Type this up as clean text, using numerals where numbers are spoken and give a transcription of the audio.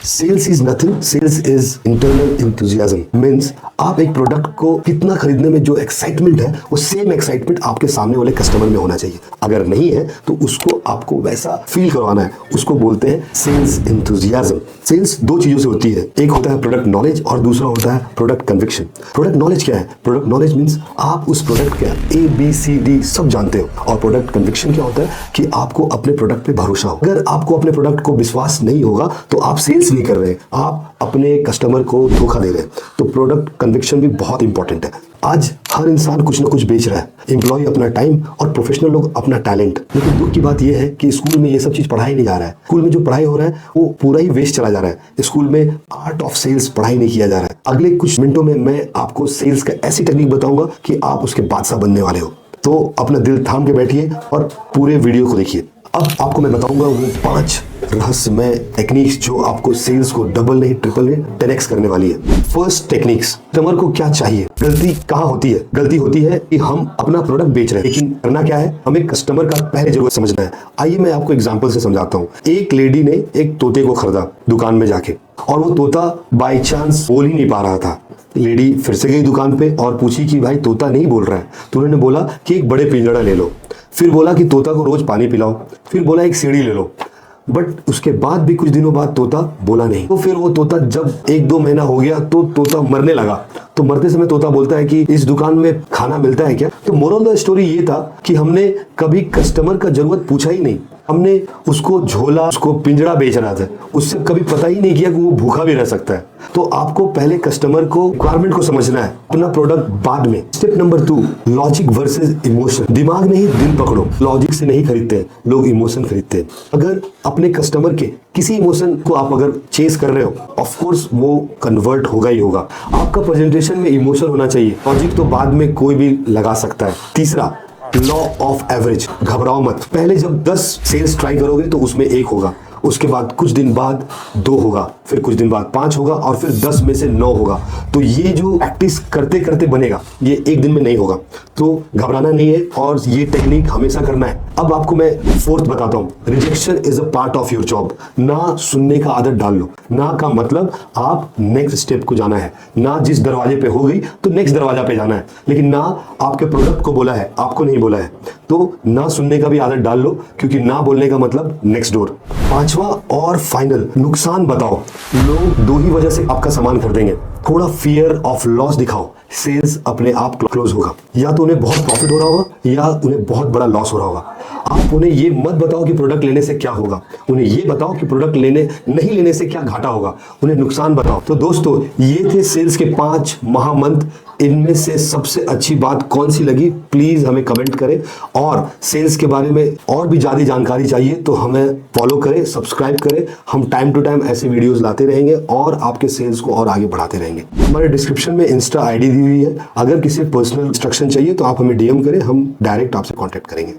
Sales is nothing, sales is internal enthusiasm. Means आप एक product को कितना खरीदने में जो एक्साइटमेंट है वो सेम एक्साइटमेंट आपके सामने वाले कस्टमर में होना चाहिए। अगर नहीं है तो उसको आपको वैसा फील करवाना है, उसको बोलते हैं सेल्स इंथुजियाज्म। सेल्स दो चीजों से होती है, एक होता है प्रोडक्ट नॉलेज और दूसरा होता है प्रोडक्ट कन्विक्शन। प्रोडक्ट नॉलेज क्या है? प्रोडक्ट नॉलेज मीन्स आप उस प्रोडक्ट के ABCD सब जानते हो, और प्रोडक्ट कन्विक्शन क्या होता है कि आपको अपने प्रोडक्ट पे भरोसा हो। अगर आपको अपने प्रोडक्ट को विश्वास नहीं होगा तो आप सेल्स नहीं कर रहे, आप अपने कस्टमर को धोखा दे रहे हैं। तो प्रोडक्ट कन्विक्शन भी बहुत इंपॉर्टेंट है। आज हर इंसान कुछ ना कुछ बेच रहा है, एम्प्लॉय अपना टाइम और प्रोफेशनल लोग अपना टैलेंट। लेकिन दुख की बात यह है कि स्कूल में ये सब चीज पढ़ाई नहीं जा रहा है। स्कूल में जो पढ़ाई हो रहा है वो पूरा ही वेस्ट चला जा रहा है। स्कूल में आर्ट ऑफ सेल्स पढ़ाई नहीं किया जा रहा है। अगले कुछ मिनटों में मैं आपको सेल्स का ऐसी टेक्निक बताऊंगा कि आप उसके बादशाह बनने वाले हो। तो अपना दिल थाम के बैठिए और पूरे वीडियो को देखिए। अब आपको मैं बताऊंगा वो 5 रहस्यमय टेक्निक्स जो आपको सेल्स को डबल नहीं, ट्रिपल नहीं, 10x करने वाली है। फर्स्ट टेक्निक्स, कस्टमर को क्या चाहिए? गलती कहाँ होती है? गलती होती है कि हम अपना प्रोडक्ट बेच रहे हैं, लेकिन करना क्या है, हमें कस्टमर का पहले जरूरत समझना है। आइए मैं आपको एग्जांपल से समझाता हूँ। एक लेडी ने एक तोते को खरीदा दुकान में जाके, और वो तोता बाई चांस बोल ही नहीं पा रहा था। लेडी फिर से गई दुकान पे और पूछी कि भाई तोता नहीं बोल रहा है, तो उन्होंने बोला कि एक बड़े पिंजड़ा ले लो। फिर बोला कि तोता को रोज पानी पिलाओ। फिर बोला एक सीढ़ी ले लो। बट उसके बाद भी कुछ दिनों बाद तोता बोला नहीं। तो फिर वो तोता जब 1-2 महीना हो गया तो तोता मरने लगा। तो मरते समय तोता बोलता है कि इस दुकान में खाना मिलता है क्या? तो मोरल द स्टोरी ये था कि हमने कभी कस्टमर का जरूरत पूछा ही नहीं। हमने उसको झोला, उसको पिंजड़ा बेच रहा था, उससे कभी पता ही नहीं किया कि वो भूखा भी रह सकता है। तो आपको पहले कस्टमर को रिक्वायरमेंट को समझना है, अपना प्रोडक्ट बाद में। Step number 2, logic versus emotion. दिमाग नहीं दिल पकड़ो। लॉजिक से नहीं खरीदते लोग, इमोशन खरीदते हैं। अगर अपने कस्टमर के किसी इमोशन को आप अगर चेस कर रहे हो, ऑफ कोर्स वो कन्वर्ट होगा ही होगा। आपका प्रेजेंटेशन में इमोशन होना चाहिए, लॉजिक तो बाद में कोई भी लगा सकता है। तीसरा, लॉ ऑफ एवरेज। घबराओ मत। पहले जब 10 सेल्स ट्राई करोगे तो उसमें 1 होगा, उसके बाद कुछ दिन बाद 2 होगा, फिर कुछ दिन बाद 5 होगा, और फिर 10 में से 9 होगा। तो ये जो प्रैक्टिस करते करते बनेगा, ये एक दिन में नहीं होगा। तो घबराना नहीं है और ये टेक्निक हमेशा करना है। अब आपको मैं 4th बताता हूँ। Rejection is a part of your job. ना सुनने का आदत डाल लो। ना का मतलब आप नेक्स्ट स्टेप को जाना है। ना जिस दरवाजे पे हो गई तो नेक्स्ट दरवाजा पे जाना है, लेकिन ना आपके प्रोडक्ट को बोला है, आपको नहीं बोला है। तो ना सुनने का भी आदत डाल लो, क्योंकि ना बोलने का मतलब नेक्स्ट डोर। 5वां और फाइनल, नुकसान बताओ। लोग 2 ही वजह से आपका सामान खरीदेंगे। थोड़ा फियर ऑफ लॉस दिखाओ, सेल्स अपने आप क्लोज होगा। या तो उन्हें बहुत प्रॉफिट हो रहा होगा या उन्हें बहुत बड़ा लॉस हो रहा होगा। आप उन्हें ये मत बताओ कि प्रोडक्ट लेने से क्या होगा, उन्हें ये बताओ कि प्रोडक्ट नहीं लेने से क्या घाटा होगा। उन्हें नुकसान बताओ। तो दोस्तों, ये थे सेल्स के 5 महामंत्र। इनमें से सबसे अच्छी बात कौन सी लगी प्लीज हमें कमेंट करें, और सेल्स के बारे में और भी ज्यादा जानकारी चाहिए तो हमें फॉलो करें, सब्सक्राइब करें। हम टाइम टू टाइम ऐसे वीडियोस लाते रहेंगे और आपके सेल्स को और आगे बढ़ाते रहेंगे। हमारे डिस्क्रिप्शन में इंस्टा ID दी हुई है। अगर किसी पर्सनल इंस्ट्रक्शन चाहिए तो आप हमें DM करें, हम डायरेक्ट आपसे कॉन्टेक्ट करेंगे।